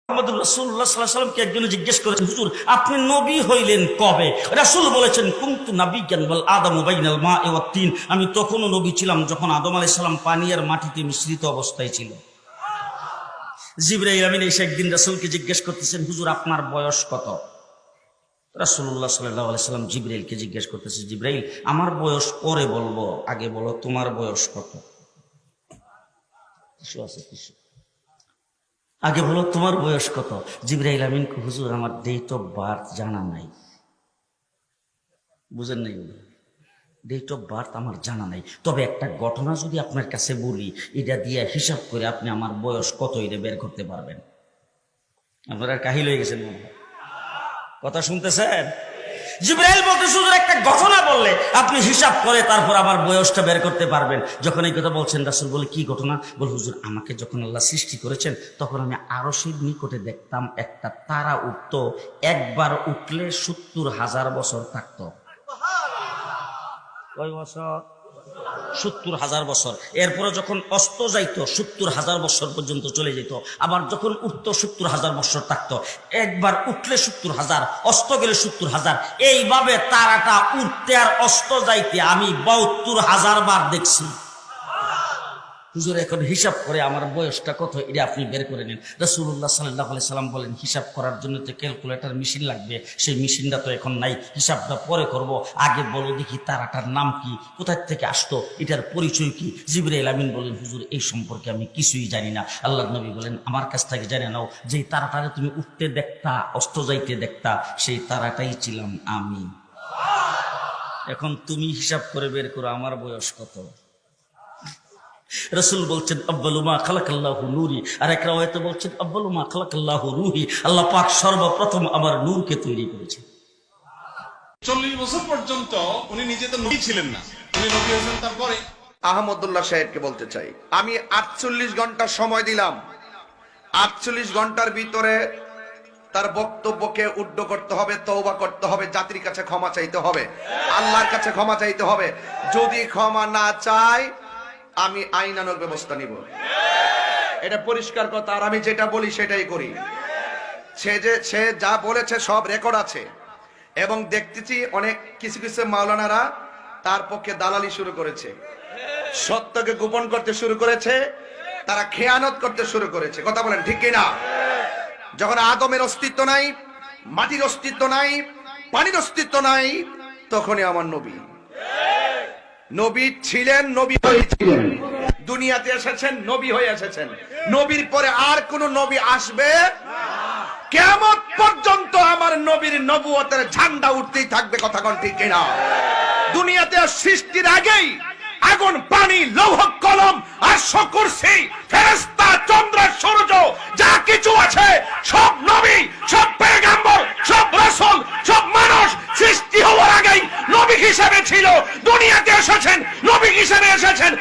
মুহাম্মদুর রাসূলুল্লাহ সাল্লাল্লাহু আলাইহি ওয়াসাল্লামকে একজন জিজ্ঞেস করেছেন, হুজুর আপনি নবী হইলেন কবে? রাসূল বলেছেন, কুনতু নাবিয়্যান ওয়াল আদামু বাইনাল মা'i ওয়াত তিন। আমি তখনও নবী ছিলাম যখন আদম আলাইহিস সালাম পানি আর মাটিতে মিশ্রিত অবস্থায় ছিল। জিবরাইল আমিন এসে একদিন রাসূলকে জিজ্ঞেস করতেছেন, হুজুর আপনার বয়স কত? রাসূলুল্লাহ সাল্লাল্লাহু আলাইহি ওয়াসাল্লাম জিবরাইলকে জিজ্ঞেস করতেছে, জিবরাইল আমার বয়স পরে বলবো, আগে বলো তোমার বয়স কত? আগে বলো তোমার বয়স কত? জিবরাইল আমিন, হুজুর আমার ডেট অফ বার্থ জানা নাই। বুঝেন নাই? ডেট অফ বার্থ আমার জানা নাই, তবে একটা ঘটনা যদি আপনার কাছে বলি, এটা দিয়ে হিসাব করে আপনি আমার বয়স কত এটা বের করতে পারবেন। আপনারা কাহিল হয়ে গেছেন, কথা শুনতেছেন? জিবরাইল বলতে হুজুর একটা ঘটনা বললে আপনি হিসাব করে তারপর আমার বয়সটা বের করতে পারবেন। যখন এই কথা বলছেন, রাসূল বলে কি ঘটনা? বল হুজুর আমাকে যখন আল্লাহ সৃষ্টি করেছেন তখন আমি আরশের নিকটে দেখতাম একটা তারা উঠত, একবার উঠলে ৭০,০০০ বছর থাকতো। কয় বছর? ৭০,০০০ বছর। এরপরে যখন অস্ত যাইতো ৭০,০০০ বছর পর্যন্ত চলে যেত, আবার যখন উঠতো ৭০,০০০ বছর থাকতো। একবার উঠলে ৭০,০০০, অস্ত গেলে ৭০,০০০। এইভাবে তারাটা উঠতে আর অস্ত যাইতে আমি ৭২,০০০ বার দেখছি। হুজুর এখন হিসাব করে আমার বয়সটা কত এটা আপনি বের করে নিন। রাসূলুল্লাহ সাল্লাল্লাহু আলাইহি সাল্লাম বলেন, হিসাব করার জন্য তো ক্যালকুলেটর মেশিন লাগবে, সেই মেশিনটা তো এখন নাই, হিসাবটা পরে করব, আগে বলো দেখি তারাটার নাম কি, কোথায় থেকে আসতো, এটার পরিচয় কি? জিবরাইল আমিন বলেন, হুজুর এই সম্পর্কে আমি কিছুই জানি না। আল্লাহর নবী বলেন, আমার কাছ থেকে জেনে নাও, যেই তারাটারে তুমি উঠতে দেখতা অস্ত যাইতে দেখতা সেই তারাটাই ছিলাম আমি। এখন তুমি হিসাব করে বের করো আমার বয়স কত। রাসূল বলছেন আব্বালু মা খালাকাল্লাহু নূরি, আর এক রাওয়ায়াতে বলছেন আব্বালু মা খালাকাল্লাহু রূহি, আল্লাহ পাক সর্বপ্রথম আমার নূরকে তৈরি করেছেন। 40 বছর পর্যন্ত উনি নিজে তো নবী ছিলেন না, উনি নবী হয়েছেন তারপরে। আহমদুল্লাহ সাহেবকে বলতে চাই, আমি 48 ঘন্টা সময় দিলাম। 48 ঘন্টার ভিতরে তার বক্তব্যকে উড্ড করতে হবে, তওবা করতে হবে, জাতির কাছে ক্ষমা চাইতে হবে, আল্লাহর কাছে ক্ষমা চাইতে হবে। যদি ক্ষমা না চায় আমি আইনানুগ ব্যবস্থা নিব। এটা পরিষ্কার কথা, আর আমি যেটা বলি সেটাই করি। সে যা বলেছে সব রেকর্ড আছে, এবং দেখতেছি অনেক কিছু কিছু মাওলানারা তার পক্ষে দালালি শুরু করেছে, সত্যকে গোপন করতে শুরু করেছে, তারা খেয়ানত করতে শুরু করেছে। কথা বলেন ঠিক কিনা? যখন আদমের অস্তিত্ব নাই, মাটির অস্তিত্ব নাই, পানির অস্তিত্ব নাই, তখনই আমার নবী নবী ছিলেন, নবী হয়েছিলেন, দুনিয়াতে এসেছেন, নবী হয়ে এসেছেন। নবীর পরে আর কোন নবী আসবে কিয়ামত পর্যন্ত আমার নবীর নবুয়তের ঝান্ডা উঠতেই থাকবে। কথা কোন ঠিক কিনা? দুনিয়াতে সৃষ্টির আগেই আগুন, পানি, লৌহ কলম, আরশ, কুরসি, ফেরেশতা, চন্দ্র, সূর্য যা কিছু আছে সব নবী, সব পয়গম্বর, সব রাসূল, সব মানুষ সৃষ্টি হওয়ার আগেই নবী হিসেবে ছিল। দুনিয়াতে এসেছেন, নবী হিসেবে এসেছেন,